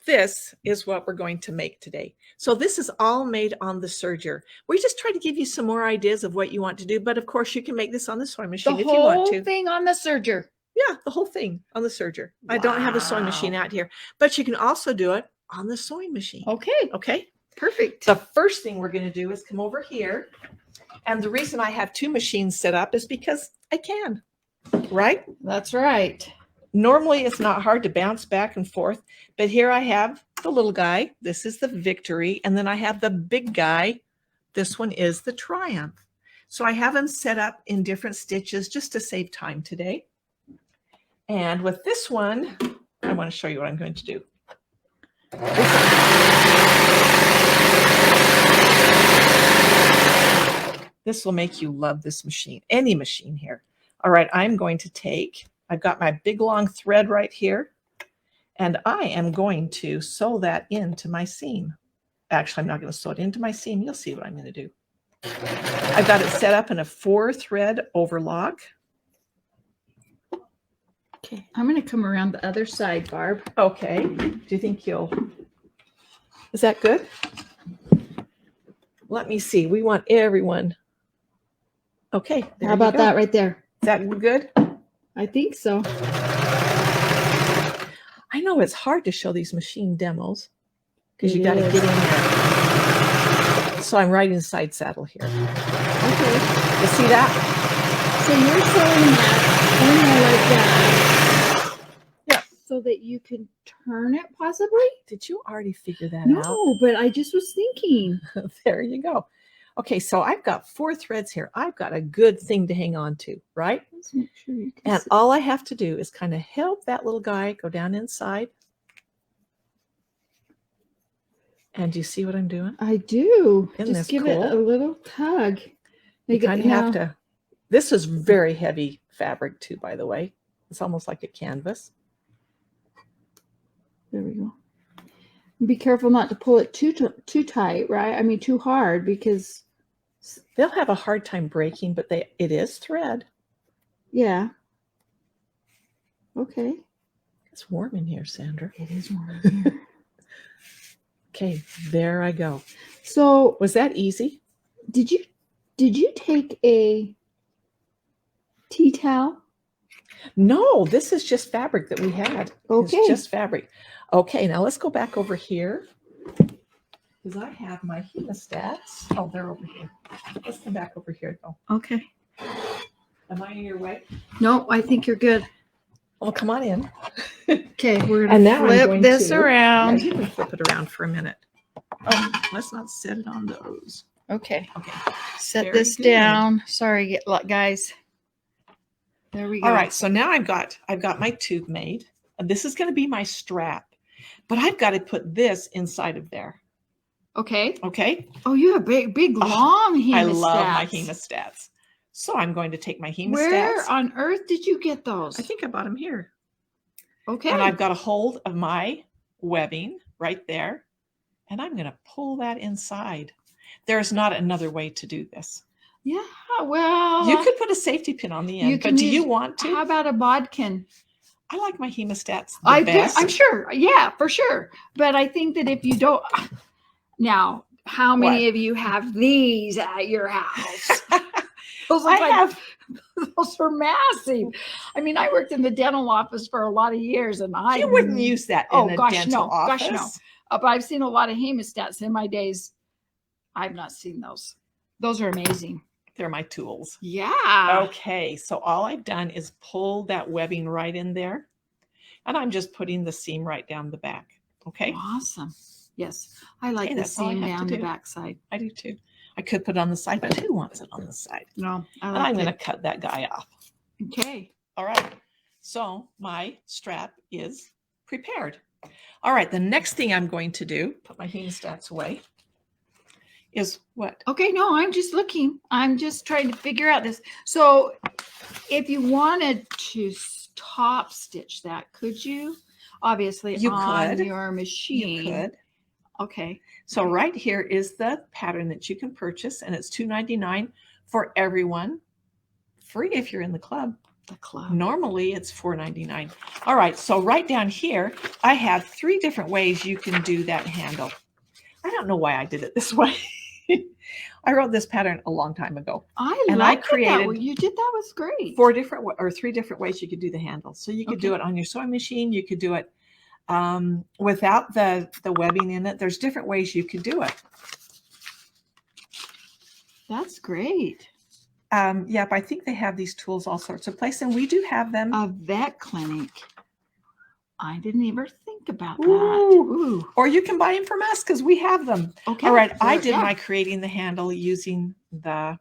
this is what we're going to make today. So this is all made on the serger. We just try to give you some more ideas of what you want to do, but of course you can make this on the sewing machine if you want to. The whole thing on the serger. Yeah, the whole thing on the serger. Wow. I don't have a sewing machine out here, but you can also do it on the sewing machine. Okay. Okay. Perfect. The first thing we're going to do is come over here. And the reason I have two machines set up is because I can, right? That's right. Normally, it's not hard to bounce back and forth, but here I have the little guy. This is the Victory, and then I have the big guy. This one is the Triumph. So I have them set up in different stitches just to save time today. And with this one, I want to show you what I'm going to do. This will make you love this machine, any machine here. All right, I'm going to take... I've got my big long thread right here, and I am going to sew that into my seam. Actually, I'm not going to sew it into my seam. You'll see what I'm going to do. I've got it set up in a 4-thread overlock. Okay, I'm going to come around the other side, Barb. Okay. Do you think you'll... Is that good? Let me see. We want everyone. Okay. How about that right there? Is that good? I think so. I know it's hard to show these machine demos because you got to get in there. So I'm riding side saddle here. Okay. You see that? So you're sewing that in there like that. Yeah. So that you can turn it possibly? Did you already figure that out? No, but I just was thinking. There you go. Okay, so I've got 4 threads here. I've got a good thing to hang on to, right? Let's make sure you can and see. All I have to do is kind of help that little guy go down inside. And do you see what I'm doing? I do. Isn't just this give cool? it a little tug. You kind of have to. This is very heavy fabric too, by the way. It's almost like a canvas. There we go. Be careful not to pull it too tight, right? I mean, too hard, because they'll have a hard time breaking, but it is thread. Yeah. Okay. It's warm in here, Sandra. It is warm in here. Okay, there I go. So was that easy? Did you take a tea towel? No, this is just fabric that we had. Okay. It's just fabric. Okay, now let's go back over here. Because I have my hemostats. Oh, they're over here. Let's come back over here, though. Okay. Am I in your way? No, I think you're good. Well, come on in. Okay, we're going to flip this around. Yeah, you can flip it around for a minute. Oh, let's not set it on those. Okay. Okay. Set this down. Sorry, guys. There we go. All right, so now I've got my tube made. This is going to be my strap, but I've got to put this inside of there. Okay. Okay. Oh, you have big, long hemostats. I love my hemostats. So I'm going to take my hemostats. Where on earth did you get those? I think I bought them here. Okay. And I've got a hold of my webbing right there, and I'm going to pull that inside. There's not another way to do this. Yeah, well, you could put a safety pin on the end, but do you want to? How about a bodkin? I like my hemostats the best. I'm sure. Yeah, for sure. But I think that if you don't, now, how many of you have these at your house? Those are massive. I mean, I worked in the dental office for a lot of years, and you wouldn't use that in a dental office. Gosh, no. But I've seen a lot of hemostats in my days. I've not seen those. Those are amazing. They're my tools. Yeah. Okay, so all I've done is pull that webbing right in there, and I'm just putting the seam right down the back. Okay. Awesome. Yes, I like the seam down the back side. I do too. I could put it on the side, but who wants it on the side? No, I'm going to cut that guy off. Okay. All right. So my strap is prepared. All right. The next thing I'm going to do, put my hemostats away, is what? Okay. No, I'm just looking. I'm just trying to figure out this. So if you wanted to top stitch that, could you? Obviously, you on your machine. You could. Okay. So right here is the pattern that you can purchase, and it's $2.99 for everyone. Free if you're in the club. The club. Normally it's $4.99. All right, so right down here, I have 3 different ways you can do that handle. I don't know why I did it this way. I wrote this pattern a long time ago. I created that way. You did that was great. 3 different ways you could do the handle. So you could do it on your sewing machine. You could do it without the webbing in it. There's different ways you could do it. That's great. Yep, I think they have these tools all sorts of places, and we do have them. A vet clinic. I didn't even think about that. Ooh. Or you can buy them from us because we have them. Okay. All right, I did my creating the handle using the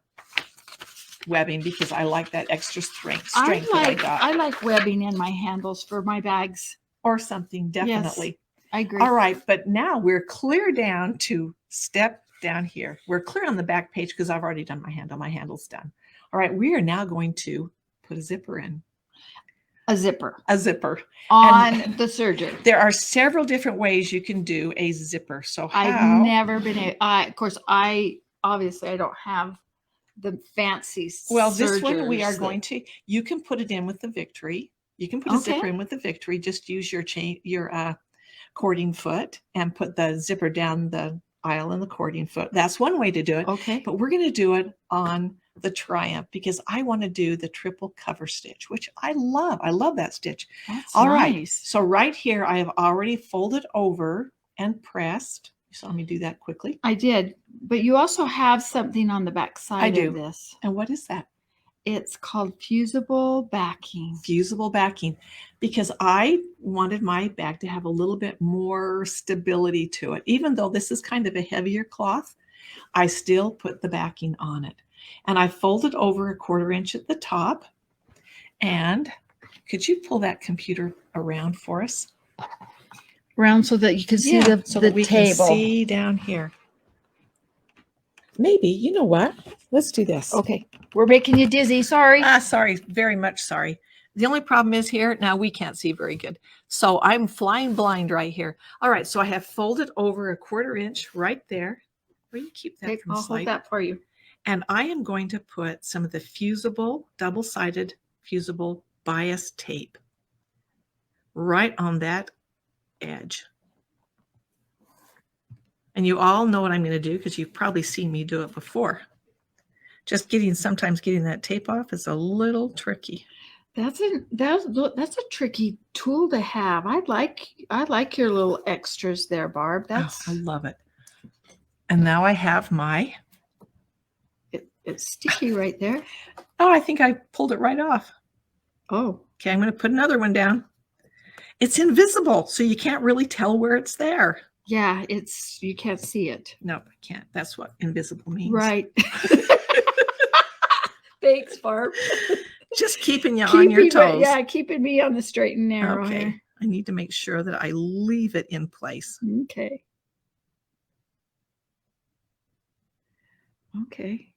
webbing because I like that extra strength that I got. I like webbing in my handles for my bags. Or something, definitely. Yes, I agree. All right, but now we're clear down to step down here. We're clear on the back page because I've already done my handle. My handle's done. All right, we are now going to put a zipper in. A zipper. A zipper. On the serger. There are several different ways you can do a zipper. So I've never been of course, obviously I don't have the fancy this one we are going to, you can put it in with the Victory. You can put a zipper in with the Victory. Just use your cording foot and put the zipper down the aisle in the cording foot. That's one way to do it. Okay. But we're going to do it on the Triumph because I want to do the triple cover stitch, which I love. I love that stitch. That's all nice. Right. So right here, I have already folded over and pressed. You saw me do that quickly. I did. But you also have something on the back side of this. And what is that? It's called fusible backing. Fusible backing, because I wanted my bag to have a little bit more stability to it. Even though this is kind of a heavier cloth, I still put the backing on it. And I folded over 1/4 inch at the top. And could you pull that computer around for us? Around so that you can see the we table. Can see down here. Maybe, you know what? Let's do this. Okay. We're making you dizzy. Sorry. Sorry. Very much sorry. The only problem is here, now we can't see very good. So I'm flying blind right here. All right. So I have folded over 1/4 inch right there. Where you keep that from I'll sliding. hold that for you. And I am going to put some of the fusible, double-sided fusible bias tape right on that edge. And you all know what I'm going to do because you've probably seen me do it before. Just sometimes getting that tape off is a little tricky. That's a tricky tool to have. I like your little extras there, Barb. I love it. And now I have my. It's sticky right there. Oh, I think I pulled it right off. Oh. Okay, I'm going to put another one down. It's invisible, so you can't really tell where it's there. Yeah, you can't see it. No, I can't. That's what invisible means. Right. Thanks, Barb. Just keeping you on your toes. Yeah, keeping me on the straight and narrow. Okay. Here. I need to make sure that I leave it in place. Okay. Okay.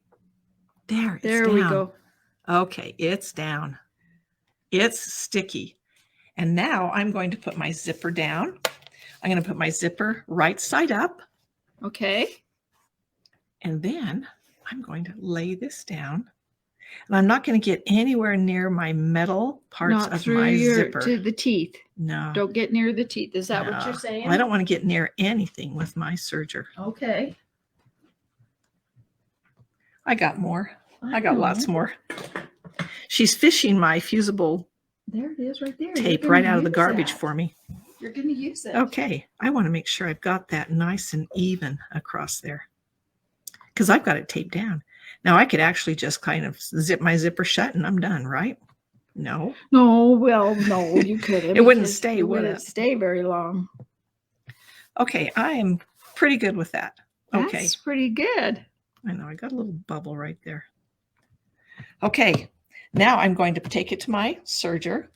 There we go. Okay, it's down. It's sticky. And now I'm going to put my zipper down. I'm going to put my zipper right side up. Okay. And then I'm going to lay this down. And I'm not going to get anywhere near my metal parts of my zipper. To the teeth. No. Don't get near the teeth. Is that what you're saying? I don't want to get near anything with my serger. Okay. I got more. I got lots more. She's fishing my fusible there it is right there. Tape right out of the garbage for me. You're going to use it. Okay. I want to make sure I've got that nice and even across there because I've got it taped down. Now I could actually just kind of zip my zipper shut and I'm done, right? No. No, well, no, you couldn't. It wouldn't stay, it would wouldn't it? Stay very long. Okay. I am pretty good with that. Okay. That's pretty good. I know. I got a little bubble right there. Okay. Now I'm going to take it to my serger.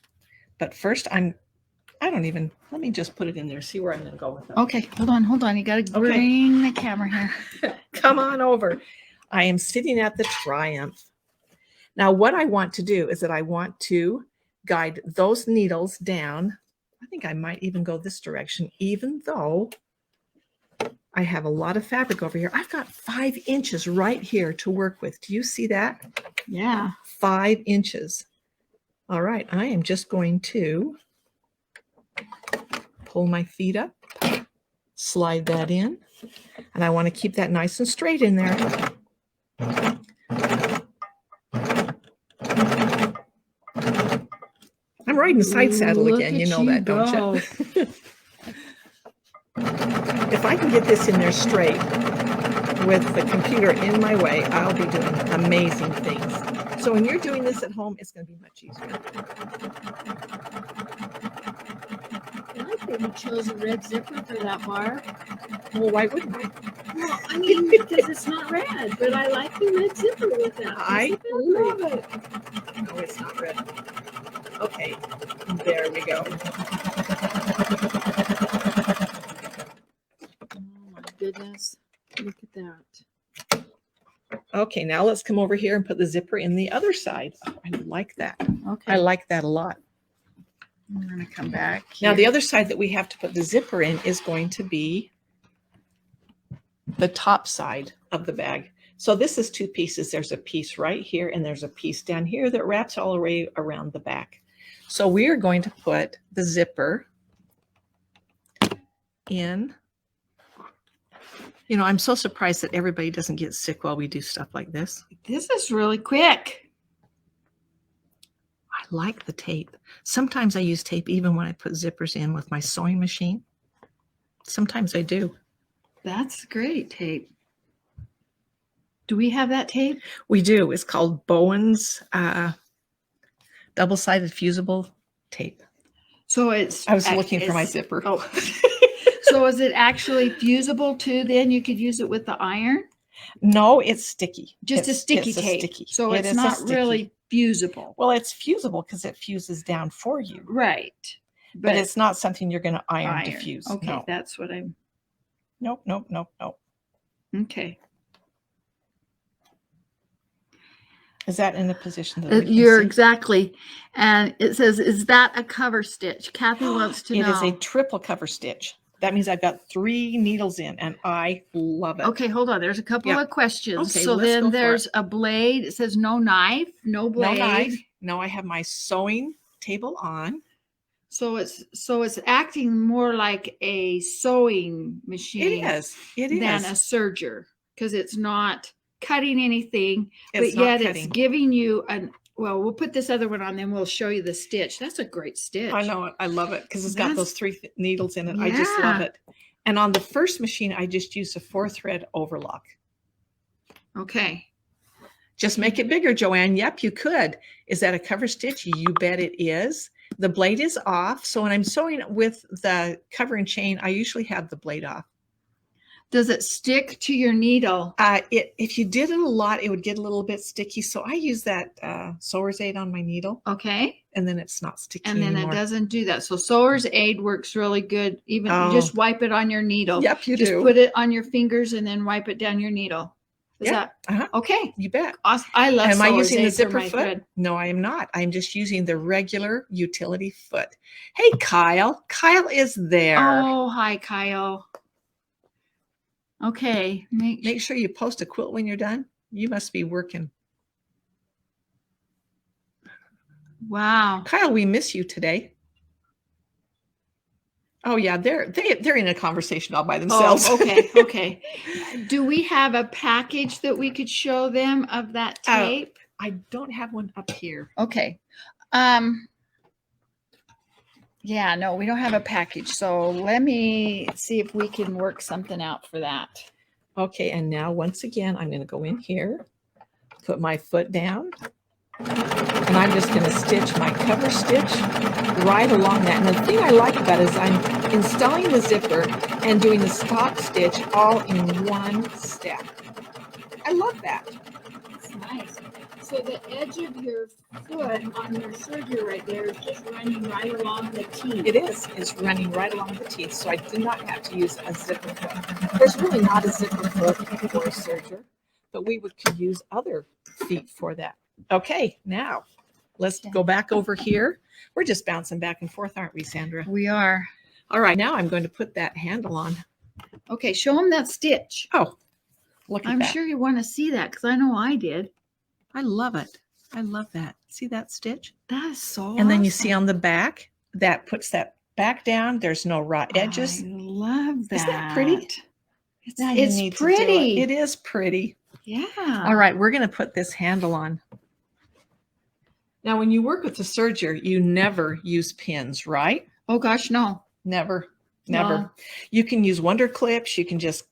But first let me just put it in there, see where I'm going to go with it. Okay. Hold on. You got to bring the camera here. Come on over. I am sitting at the Triumph. Now, what I want to do is that I want to guide those needles down. I think I might even go this direction, even though I have a lot of fabric over here. I've got 5 inches right here to work with. Do you see that? Yeah. 5 inches. All right, I am just going to pull my feet up, slide that in, and I want to keep that nice and straight in there. I'm riding side saddle Look again. You at know that, don't go. you? If I can get this in there straight with the computer in my way, I'll be doing amazing things. So when you're doing this at home, it's going to be much easier. I like that you chose a red zipper for that bar. Well, why wouldn't I? Well, I mean, because it's not red, but I like the red zipper with that. I love it. No, it's not red. Okay, there we go. Oh my goodness. Look at that. Okay, now let's come over here and put the zipper in the other side. Oh, I like that. Okay. I like that a lot. I'm going to come back. Now, here. the other side that we have to put the zipper in is going to be the top side of the bag. So this is two pieces. There's a piece right here, and there's a piece down here that wraps all the way around the back. So we are going to put the zipper in. You know, I'm so surprised that everybody doesn't get sick while we do stuff like this. This is really quick. I like the tape. Sometimes I use tape even when I put zippers in with my sewing machine. Sometimes I do. That's great tape. Do we have that tape? We do. It's called Bowen's double-sided fusible tape. So it's. I was looking for my zipper. Oh. So is it actually fusible too? Then you could use it with the iron? No, it's sticky. Just a sticky tape. Sticky. So It it's is a not sticky. really fusible. Well, it's fusible because it fuses down for you. Right. But it's not something you're going to iron to fuse. Okay, No. that's what I'm. Nope. Okay. Is that in a position that we can You're see? exactly. And it says, is that a cover stitch? Kathy wants to know. It is a triple cover stitch. That means I've got 3 needles in, and I love it. Okay, hold on. There's a couple Yeah. of questions. Okay, so let's go then for there's it. a blade. It says no knife, no blade. No knife. No, I have my sewing table on. So it's acting more like a sewing machine. It is. It than is. a serger because it's not cutting anything, It's but yet not it's cutting. giving you an. Well, we'll put this other one on, then we'll show you the stitch. That's a great stitch. I know it. I love it because it's got That's- those 3 needles in it. I just love Yeah. it. And on the first machine, I just used a 4-thread overlock. Okay. Just make it bigger, Joanne. Yep, you could. Is that a cover stitch? You bet it is. The blade is off. So when I'm sewing with the cover and chain, I usually have the blade off. Does it stick to your needle? If you did it a lot, it would get a little bit sticky. So I use that sewer's aid on my needle, Okay. and then it's not sticky And then anymore. it doesn't do that. So sewer's aid works really good. Even Oh. just wipe it on your needle. Yep, you just do. put it on your fingers and then wipe it down your needle. Is Yeah. that okay? You bet. Awesome. I love Am I sewer's using the aid for zipper my foot? thread. No, I am not. I'm just using the regular utility foot. Hey, Kyle. Kyle is there. Oh, hi, Kyle. Okay. Make sure you post a quilt when you're done. You must be working. Wow. Kyle, we miss you today. Oh yeah, they're in a conversation all by themselves. Oh, okay. Okay. Do we have a package that we could show them of that tape? I don't have one up here. Okay. Yeah, no, we don't have a package. So let me see if we can work something out for that. Okay, and now once again, I'm going to go in here, put my foot down, and I'm just going to stitch my cover stitch right along that. And the thing I like about it is I'm installing the zipper and doing the stop stitch all in one step. I love that. That's nice. So the edge of your foot on your serger right there is just running right along the teeth. It is. It's running right along the teeth, so I do not have to use a zipper foot. There's really not a zipper foot for a serger, but we could use other feet for that. Okay, now let's go back over here. We're just bouncing back and forth, aren't we, Sandra? We are. All right, now I'm going to put that handle on. Okay, show them that stitch. Oh, look at I'm that. sure you want to see that because I know I did. I love it. I love that. See that stitch? That is so And then you see awesome. on the back, that puts that back down. There's no raw edges. I love that. Isn't that pretty? Now you It's need to do it. pretty. It is pretty. Yeah. All right, we're going to put this handle on. Now, when you work with the serger, you never use pins, right? Oh gosh, no. Never. No. You can use Wonder Clips. You can just,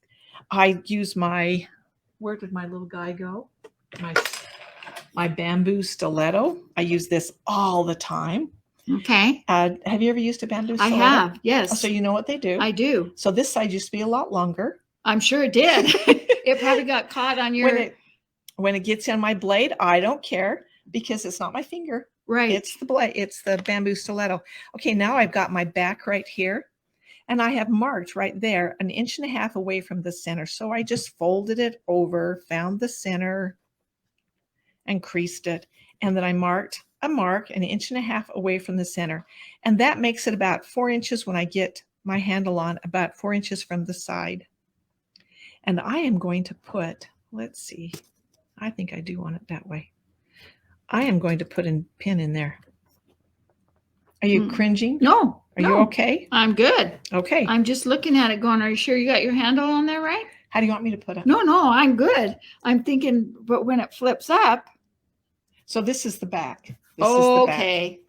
I use my, where did my little guy go? My bamboo stiletto. I use this all the time. Okay. Have you ever used a bamboo I stiletto? have, yes. Oh, so you know what they do? I do. So this side used to be a lot longer. I'm sure it did. It probably got caught on your... When it gets on my blade, I don't care because it's not my finger. Right. It's the blade. It's the bamboo stiletto. Okay, now I've got my back right here. And I have marked right there 1.5 inches away from the center. So I just folded it over, found the center, and creased it. And then I marked a mark 1.5 inches away from the center. And that makes it about 4 inches when I get my handle on, about 4 inches from the side. And I am going to put, let's see, I think I do want it that way. I am going to put a pin in there. Are you cringing? No. Are you okay? I'm good. Okay. I'm just looking at it going, are you sure you got your handle on there right? How do you want me to put it? No, I'm good. I'm thinking, but when it flips up. So this is the back. This is the back. Okay.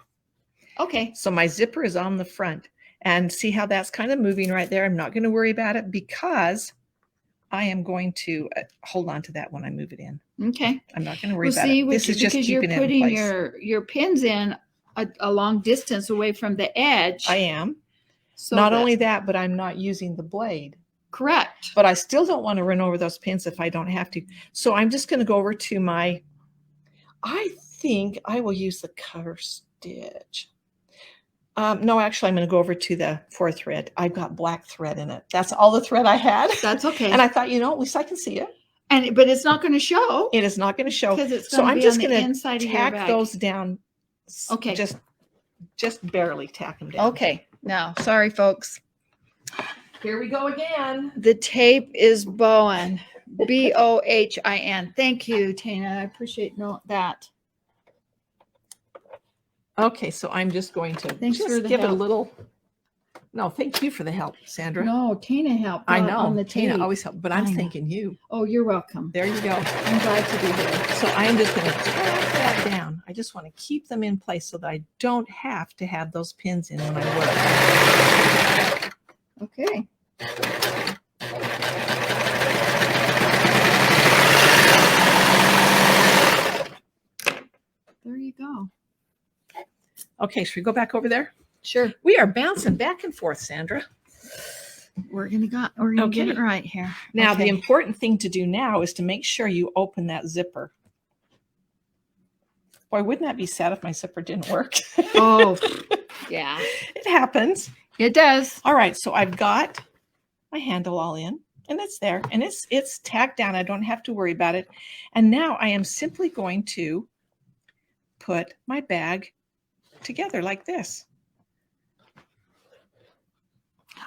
Okay. So my zipper is on the front. And see how that's kind of moving right there? I'm not going to worry about it because I am going to hold on to that when I move it in. Okay. I'm not going to worry about it. This is just because you're keeping putting it in place. your pins in a long distance away from the edge. I am. So not only that, but I'm not using the blade. Correct. But I still don't want to run over those pins if I don't have to. So I'm just going to go over to my, I think I will use the cover stitch. No, actually, I'm going to go over to the 4th thread. I've got black thread in it. That's all the thread I had. That's okay. And I thought, at least I can see it. But it's not going to show. It is not going to show. Because it's so I'm just going to tack those down. Okay. Just barely tack them down. Okay. Now, sorry, folks. Here we go again. The tape is bowing. Bohin. Thank you, Tana. I appreciate that. Okay, so I'm just going to give it a little. No, thank you for the help, Sandra. No, Tana helped. I know. On the Tana tape. always helps, but I'm thanking you. Oh, you're welcome. There you go. I'm glad to be here. So I am just going to tack that down. I just want to keep them in place so that I don't have to have those pins in when I work. Okay. There you go. Okay, should we go back over there? Sure. We are bouncing back and forth, Sandra. We're gonna get it right here. Now, the important thing to do now is to make sure you open that zipper. Boy, wouldn't that be sad if my zipper didn't work? Oh, yeah. It happens. It does. All right, so I've got my handle all in, and it's there, and it's tacked down. I don't have to worry about it. And now I am simply going to put my bag together like this.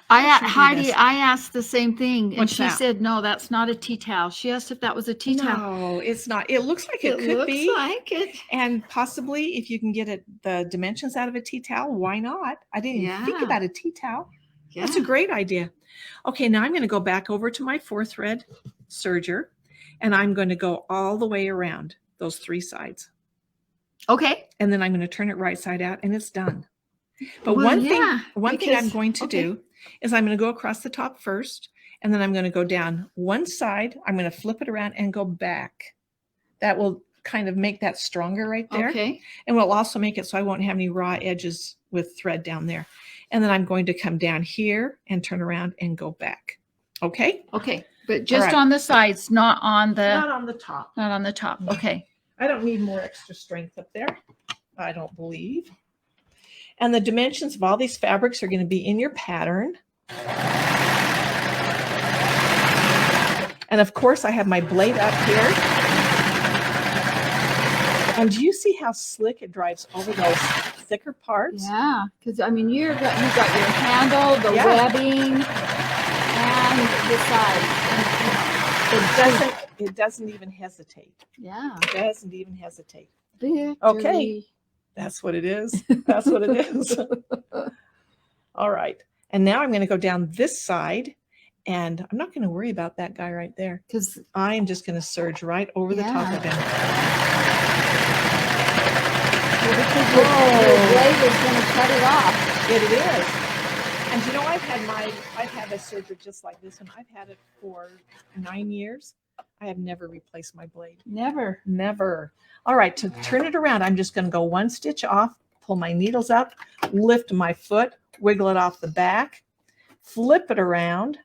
Heidi, I asked the same thing, and What's she said, no, that's not a tea towel. She asked if that was a tea towel. No, it's not. It looks like it could be. It looks like it. And possibly if you can get the dimensions out of a tea towel, why not? I didn't even think about a tea towel. Yeah. That's a great idea. Okay, now I'm going to go back over to my 4th thread serger, and I'm going to go all the way around those 3 sides. Okay. And then I'm going to turn it right side out, and it's done. But one thing I'm going to do is I'm going to go across the top first, and then I'm going to go down one side. I'm going to flip it around and go back. That will kind of make that stronger right there. Okay. And will also make it so I won't have any raw edges with thread down there. And then I'm going to come down here and turn around and go back. Okay? Okay. But just on the sides, not on the... Not on the top. Not on the top. Okay. I don't need more extra strength up there. I don't believe. And the dimensions of all these fabrics are going to be in your pattern. And of course, I have my blade up here. And do you see how slick it drives over those thicker parts? Yeah, because I mean, you've got your handle, the webbing, and the sides. It doesn't even hesitate. Yeah. It doesn't even hesitate. Victory. Okay. That's what it is. That's what it is. All right. And now I'm going to go down this side, and I'm not going to worry about that guy right there, Because I'm just going to serge right over the top of him. your blade is going to cut it off. It is. And you know, I've had a serger just like this one. I've had it for 9 years. I have never replaced my blade. Never. Never. All right, to turn it around, I'm just going to go 1 stitch off, pull my needles up, lift my foot, wiggle it off the back, flip it around,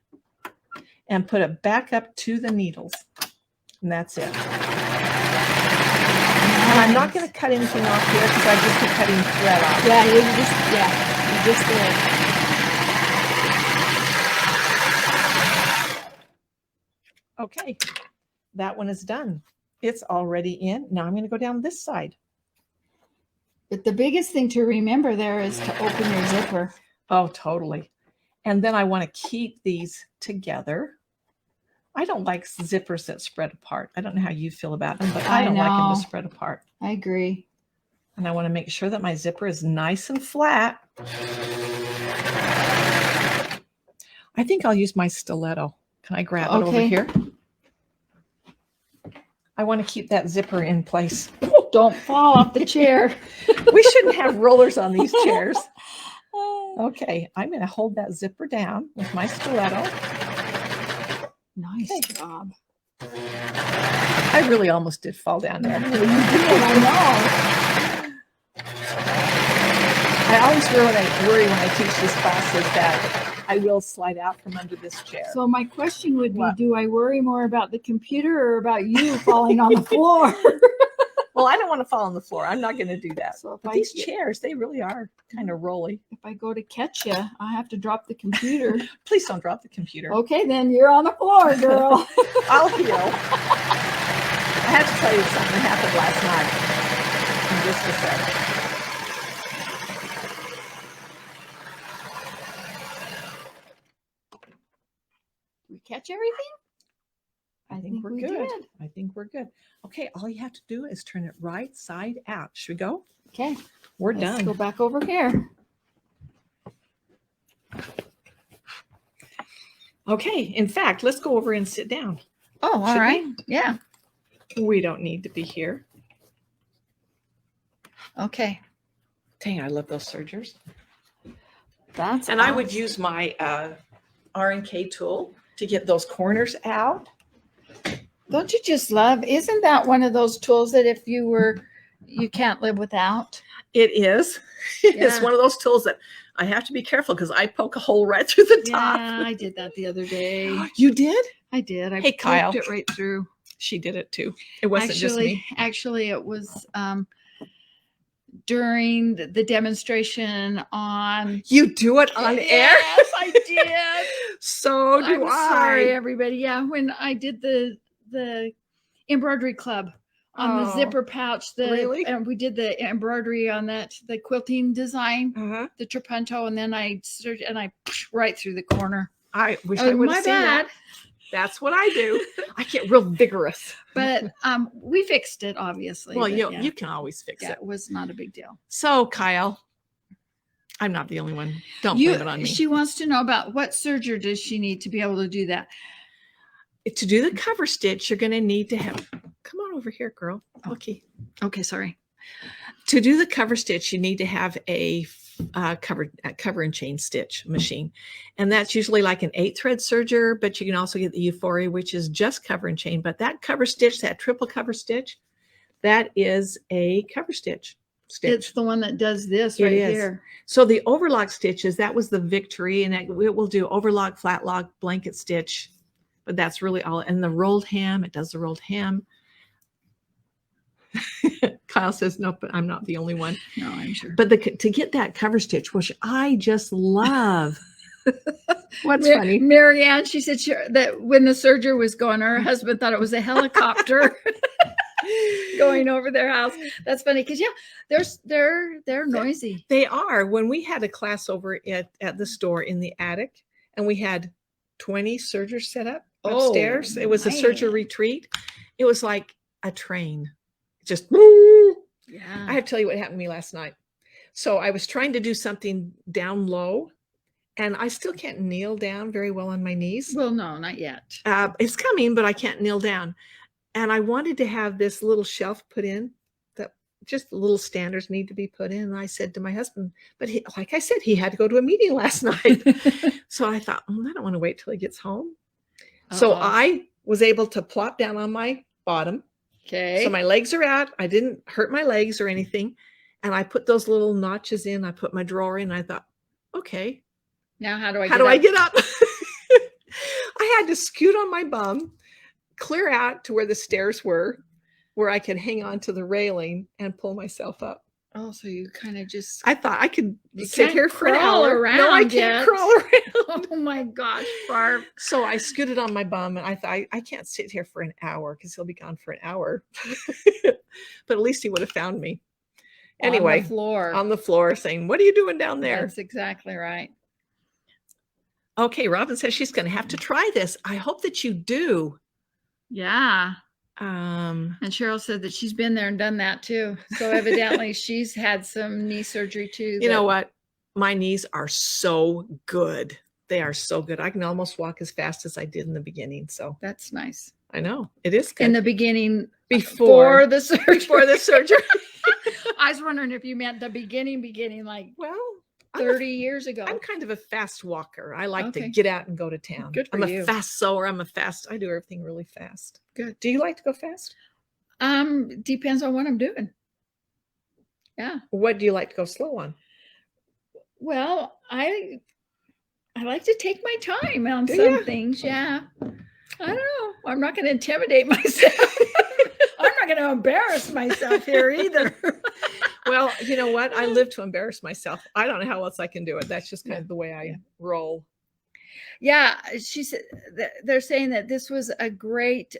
and put it back up to the needles. And that's it. And I'm not going to cut anything off here because I just be cutting thread off. Yeah, you just did. Okay, that one is done. It's already in. Now I'm going to go down this side. But the biggest thing to remember there is to open your zipper. Oh, totally. And then I want to keep these together. I don't like zippers that spread apart. I don't know how you feel about them, but I don't like them to spread apart. I agree. And I want to make sure that my zipper is nice and flat. I think I'll use my stiletto. Can I grab it over here? I want to keep that zipper in place. Don't fall off the chair. We shouldn't have rollers on these chairs. Okay, I'm going to hold that zipper down with my stiletto. Nice job. I really almost did fall down there. You did, I know. I always worry when I teach these classes that I will slide out from under this chair. So my question would be, What? do I worry more about the computer or about you falling on the floor? Well, I don't want to fall on the floor. I'm not going to do that. So if But I these get- chairs, they really are kind of rolly. If I go to catch you, I have to drop the computer. Please don't drop the computer. Okay, then you're on the floor, girl. I'll heal. I have to tell you something that happened last night. In just a second. We catch everything? I think we're we good. did. I think we're good. Okay, all you have to do is turn it right side out. Should we go? Okay, We're let's done. go back over here. Okay, in fact, let's go over and sit down. Oh, all Should we? right. Yeah. We don't need to be here. Okay. Dang, I love those sergers. That's And I would use my R&K tool to get those corners out. Don't you just love? Isn't that one of those tools that if you can't live without? It is. It's Yeah. one of those tools that I have to be careful because I poke a hole right through the top. Yeah, I did that the other day. You did? I did. I Hey, Kyle. poked it right through. She did it too. It wasn't just me. Actually, it was during the demonstration on. You do it on air? Yes, I did. So do I'm I. sorry, everybody. Yeah, when I did the embroidery club on the Oh, zipper pouch, really? and we did the embroidery on the quilting design, Uh-huh. the trapunto, and then I right through the corner. I wish Oh, I would my have seen bad. that. That's what I do. I get real vigorous. But we fixed it, obviously. Well, but yeah. you can always fix Yeah, it. it was not a big deal. So, Kyle, I'm not the only one. Don't blame it on me. She wants to know about what serger does she need to be able to do that? To do the cover stitch, you're going to need to have. Come on over here, girl. Oh. Okay. Okay, sorry. To do the cover stitch, you need to have a cover and chain stitch machine, and that's usually like an 8-thread serger. But you can also get the Euphoria, which is just cover and chain. But that cover stitch, that triple cover stitch, that is a cover stitch. It's the one that does this It right is. here. So the overlock stitches, that was the Victory, and it will do overlock, flat lock, blanket stitch, but that's really all. And the rolled hem, it does the rolled hem. Kyle says, no, but I'm not the only one. No, I'm sure. But to get that cover stitch, which I just love. What's funny? Marianne, she said that when the serger was going, her husband thought it was a helicopter going over their house. That's funny because they're noisy. They are. When we had a class over at the store in the attic, and we had 20 sergers set up upstairs. It was a serger man. retreat. It was like a train. Just Yeah. I have to tell you what happened to me last night. So I was trying to do something down low, and I still can't kneel down very well on my knees. Well, no, not yet. It's coming, but I can't kneel down. And I wanted to have this little shelf put in, that just little standards need to be put in. And I said to my husband, but he, like I said, he had to go to a meeting last night. So I thought, I don't want to wait till he gets home. So I was able to plop down on my bottom. Okay. So my legs are out. I didn't hurt my legs or anything. And I put those little notches in. I put my drawer in. I thought, okay. Now how do I get up? I had to scoot on my bum, clear out to where the stairs were, where I could hang on to the railing and pull myself up. Oh, so you kind of just... I thought I could sit here for an hour. Around no, I can't crawl around. Oh my gosh, Barb. So I scooted on my bum, and I thought, I can't sit here for an hour because he'll be gone for an hour. But at least he would have found me. Anyway, on the floor saying, what are you doing down there? That's exactly right. Okay, Robin says she's going to have to try this. I hope that you do. Yeah. And Cheryl said that she's been there and done that too. So evidently she's had some knee surgery too. You know what? My knees are so good. They are so good. I can almost walk as fast as I did in the beginning. So that's nice. I know. It is good. In the beginning, before the surgery. Before the surgery. I was wondering if you meant the beginning, like, well, 30 years ago. I'm kind of a fast walker. I like to get out and go to town. Good for you. I'm a fast sewer. I do everything really fast. Good. Do you like to go fast? Depends on what I'm doing. Yeah. What do you like to go slow on? Well, I like to take my time on some things. Yeah. I don't know. I'm not going to intimidate myself. I'm not going to embarrass myself here either. Well, you know what? I live to embarrass myself. I don't know how else I can do it. That's just kind of the way I roll. Yeah, she said they're saying that this was a great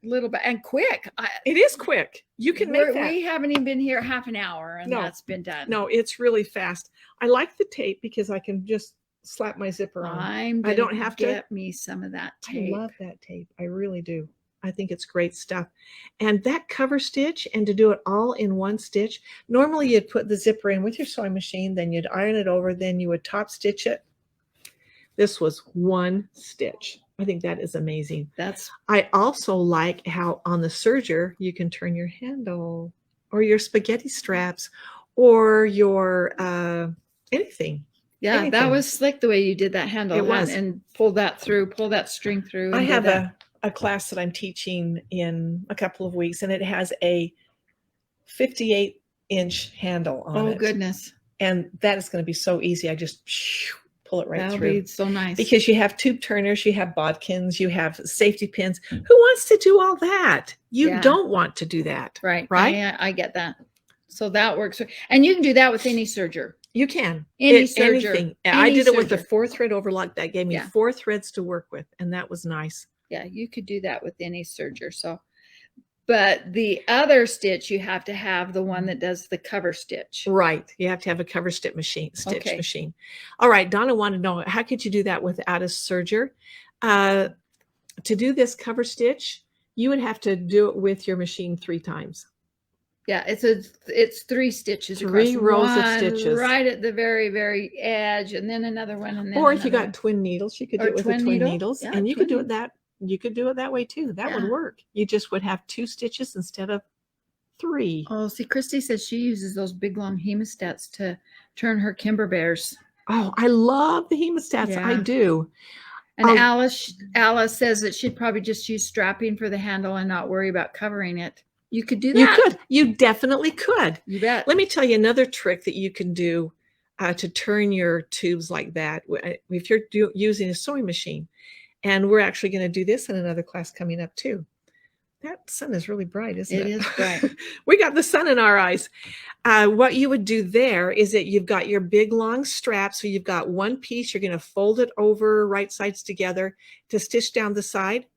little bit and quick. It is quick. You can make that. We haven't even been here half an hour and that's been done. No, it's really fast. I like the tape because I can just slap my zipper on. I don't have to get me some of that tape. I love that tape. I really do. I think it's great stuff. And that cover stitch, and to do it all in one stitch, normally you'd put the zipper in with your sewing machine, then you'd iron it over, then you would top stitch it. This was one stitch. I think that is amazing. I also like how on the serger, you can turn your handle or your spaghetti straps or your anything. Yeah, anything. That was slick the way you did that handle. It was. And pull that string through. I have a class that I'm teaching in a couple of weeks, and it has a 58-inch handle on it. Oh, goodness. And that is going to be so easy. I just pull it right through. That'll be so nice. Because you have tube turners, you have bodkins, you have safety pins. Who wants to do all that? You don't want to do that. Right. Right? I get that. So that works. And you can do that with any serger. You can. Anything. I did it with the 4-thread overlock. That gave me 4 threads to work with, and that was nice. Yeah, you could do that with any serger. So, but the other stitch, you have to have the one that does the cover stitch. Right. You have to have a cover stitch machine. All right. Donna wanted to know, how could you do that without a serger? To do this cover stitch, you would have to do it with your machine 3 times. Yeah, it's 3 stitches. 3 rows of stitches. Right at the very, very edge, and then another one, and then or if you got twin needles, you could do it with the twin needles. Yeah, and you could do it that. You could do it that way too. That would work. You just would have 2 stitches instead of 3. Oh, see, Christy says she uses those big long hemostats to turn her Kimber Bears. Oh, I love the hemostats. Yeah. I do. And Alice says that she'd probably just use strapping for the handle and not worry about covering it. You could do that. You could. You definitely could. You bet. Let me tell you another trick that you can do to turn your tubes like that. If you're using a sewing machine, and we're actually going to do this in another class coming up too. That sun is really bright, isn't it? It is bright. We got the sun in our eyes. What you would do there is that you've got your big long strap. So you've got one piece. You're going to fold it over right sides together to stitch down the side.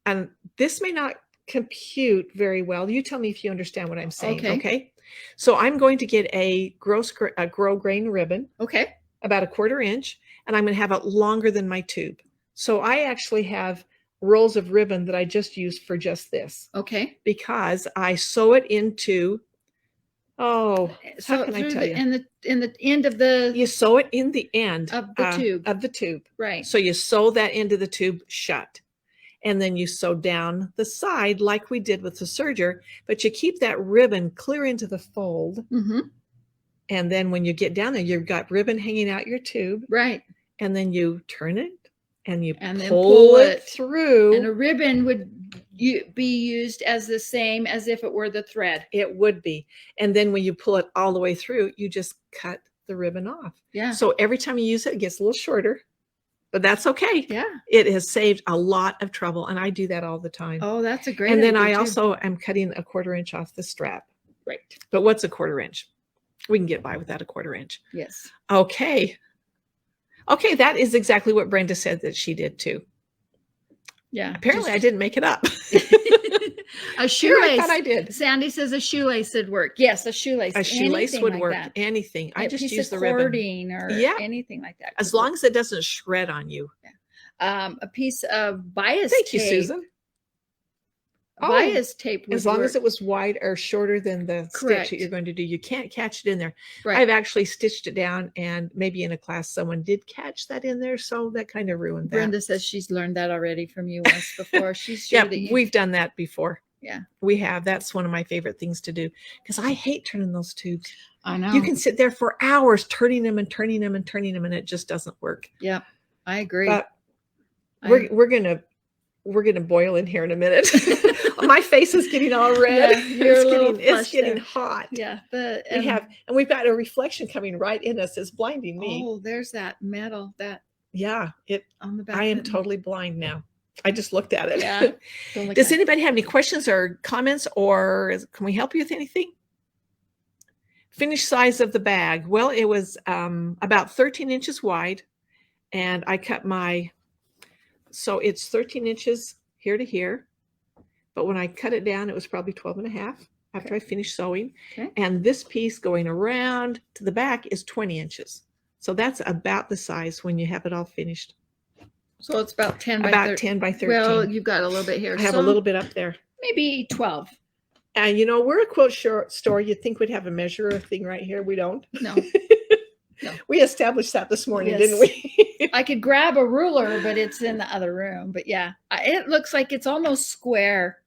And this may not compute very well. You tell me if you understand what I'm saying. Okay. So I'm going to get a grow grain ribbon. Okay. About 1/4 inch. And I'm going to have it longer than my tube. So I actually have rolls of ribbon that I just use for just this. Okay. Because I sew it into Oh, So how can I through tell the you? in the end of the You sew it in the end of the tube. of the tube. Right. So you sew that into the tube shut. And then you sew down the side like we did with the serger, but you keep that ribbon clear into the fold. Mm-hmm. And then when you get down there, you've got ribbon hanging out your tube. Right. And then you turn it and you And then pull it through. And a ribbon would be used as the same as if it were the thread. It would be. And then when you pull it all the way through, you just cut the ribbon off. Yeah. So every time you use it, it gets a little shorter, but that's okay. Yeah. It has saved a lot of trouble. And I do that all the time. Oh, that's a great And then idea I too. also am cutting a 1/4 inch off the strap. Right. But what's a 1/4 inch? We can get by without a 1/4 inch. Yes. Okay. Okay, that is exactly what Brenda said that she did too. Yeah. Apparently I didn't make it up. A shoelace. I thought I did. Sandy says a shoelace would work. Yes, a shoelace. A shoelace Anything would like work. that. Anything. I just piece use of the ribbon. cording or anything like that. As long as it doesn't shred on you. A piece of bias Thank tape. you, Susan. Bias tape would As long work. as it was wide or shorter than the Correct. stitch that you're going to do. You can't catch it in there. Right. I've actually stitched it down, and maybe in a class someone did catch that in there, so that kind of ruined that. Brenda says she's learned that already from you once before. She's sure Yeah, that you, we've done that before. Yeah. We have. That's one of my favorite things to do because I hate turning those tubes. I know. You can sit there for hours turning them and turning them and turning them, and it just doesn't work. Yep, I agree. But we're gonna boil in here in a minute. My face is getting all red. Yeah, you're a little it's getting flushed hot. Yeah, we've got a reflection coming right in us. It's blinding me. Oh, there's that metal that Yeah, on the back. I am that- totally blind now. I just looked at it. Yeah. Don't look Does at it. anybody have any questions or comments, or can we help you with anything? Finished size of the bag. Well, it was about 13 inches wide, and I cut so it's 13 inches here to here. But when I cut it down, it was probably 12 and a half after I finished sewing. Okay. And this piece going around to the back is 20 inches. So that's about the size when you have it all finished. So it's about 10 by About 13. 10 by 13. Well, you've got a little bit here. I have so a little bit up there. maybe 12. And we're a quilt store. You'd think we'd have a measurer thing right here. We don't. No. No. We established that this morning, Yes. didn't we? I could grab a ruler, but it's in the other room. But yeah, it looks like it's almost square.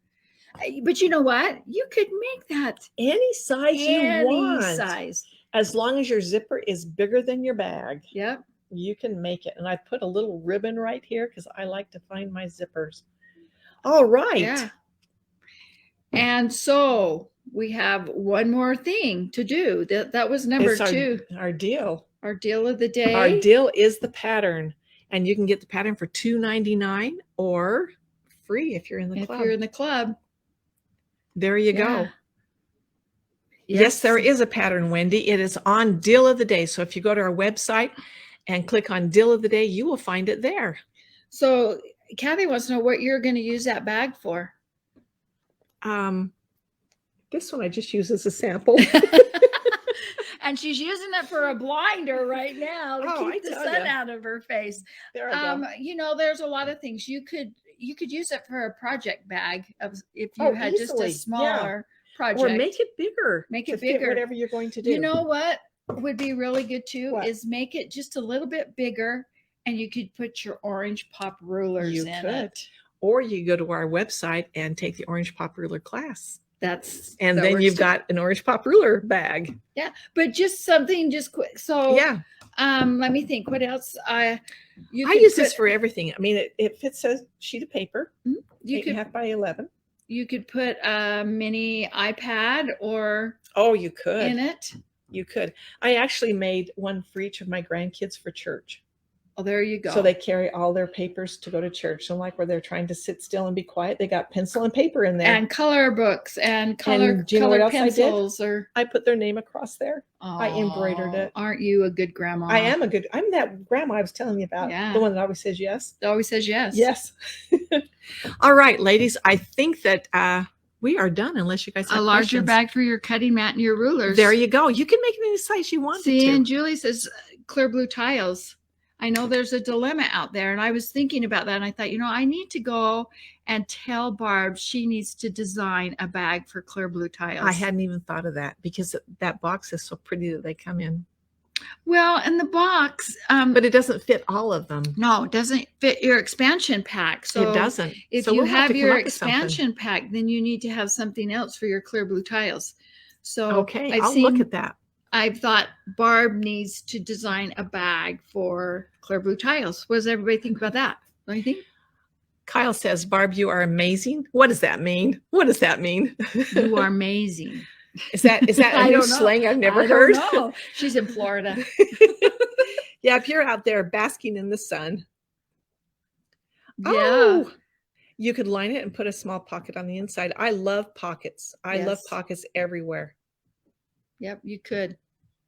But you know what? You could make that Any size you any want. size. As long as your zipper is bigger than your bag, Yep. you can make it. And I put a little ribbon right here because I like to find my zippers. All right. Yeah. And so we have one more thing to do. That was number It's 2. Our deal. Our deal of the day. Our deal is the pattern. And you can get the pattern for $2.99 or free if you're in the if club. you're in the club. There you go. Yeah. Yes, there is a pattern, Wendy. It is on Deal of the Day. So if you go to our website and click on Deal of the Day, you will find it there. So Kathy wants to know what you're going to use that bag for. This one I just use as a sample. And she's using it for a blinder right now to Oh, keep I the tell sun ya. out of her face. There I go. There's a lot of things you could use it for a project bag if you Oh, had just easily. a Yeah. smaller project. Or make it bigger. Make to it fit bigger. whatever you're going to do. You know what would be really good too What? is make it just a little bit bigger, and you could put your orange pop rulers You in could. it. Or you go to our website and take the Orange Pop Ruler class. And That then works you've too. got an Orange Pop Ruler bag. Yeah, but just something just quick. So Yeah. let me think. What else? I could use this put- for everything. I mean, it fits a sheet of paper, You 8.5 by 11. You could put a mini iPad or Oh, you could. in it. You could. I actually made one for each of my grandkids for church. Oh, there you go. So they carry all their papers to go to church. So like where they're trying to sit still and be quiet, they got pencil and paper in there. and color books and color do you know what colored else I did? pencils or I put their name across there. I embroidered it. Aren't you a good grandma? I'm that grandma I was telling you about. Yeah. The one that always says yes. It always says yes. Yes. All right, ladies. I think that we are done unless you guys have A larger questions. bag for your cutting mat and your rulers. There you go. You can make it any size you want See, to. and Julie says clear blue tiles. I know there's a dilemma out there, and I was thinking about that, and I thought, I need to go and tell Barb she needs to design a bag for clear blue tiles. I hadn't even thought of that because that box is so pretty that they come in. Well, and the box, but it doesn't fit all of them. No, it doesn't fit your expansion pack. So it doesn't. If so you we'll have your expansion pack, then you need to have something else for your clear blue tiles. So okay, I'll look at that. I've thought Barb needs to design a bag for clear blue tiles. What does everybody think about that? Don't you think? Kyle says, Barb, you are amazing. What does that mean? What does that mean? You are amazing. Is that a new slang I've never heard? No, she's in Florida. Yeah, if you're out there basking in the sun. Yeah. Oh, you could line it and put a small pocket on the inside. I love pockets. I love pockets everywhere. Yep, you could.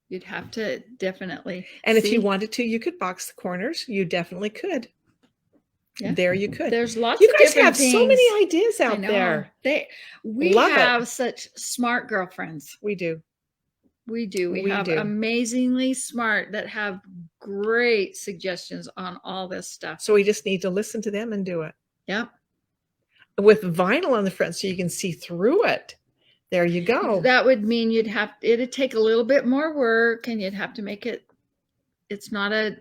You'd have to definitely. And if you wanted to, you could box the corners. You definitely could. Yeah. There you could. There's lots you of guys different have things. So many ideas out there. We have such smart girlfriends. We do. We do. We have amazingly smart that have great suggestions on all this stuff. So we just need to listen to them and do it. Yep. With vinyl on the front so you can see through it. There you go. That would mean it'd take a little bit more work, and you'd have to make it's not a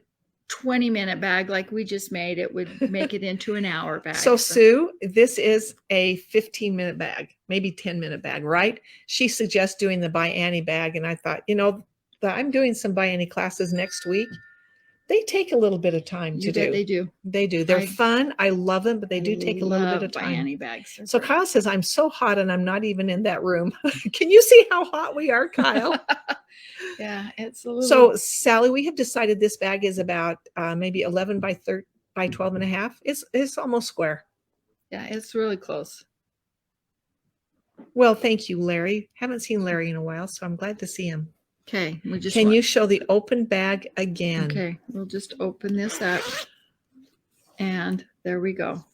20-minute bag like we just made. It would make it into an hour bag. So Sue, this is a 15-minute bag, maybe 10-minute bag, right? She suggests doing the By Annie bag. And I thought, I'm doing some By Annie classes next week. They take a little bit of time to do. They do. They do. They're fun. I love them, but they do take a little bit of time. By Annie bags. So Kyle says, I'm so hot and I'm not even in that room. Can you see how hot we are, Kyle? Yeah, it's a little. So Sally, we have decided this bag is about maybe 11 by 12 and a half. It's almost square. Yeah, it's really close. Well, thank you, Larry. Haven't seen Larry in a while, so I'm glad to see him. Okay, Can you show the open bag again? Okay, we'll just open this up, and there we go.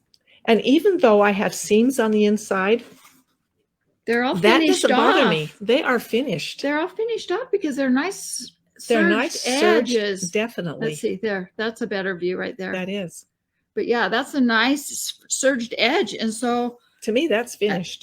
And even though I have seams on the inside, they're all finished off. That doesn't bother me. They are finished. They're all finished off because they're nice. They're nice edges. Definitely. Let's see there. That's a better view right there. That is. But yeah, that's a nice serged edge, and so to me, that's finished.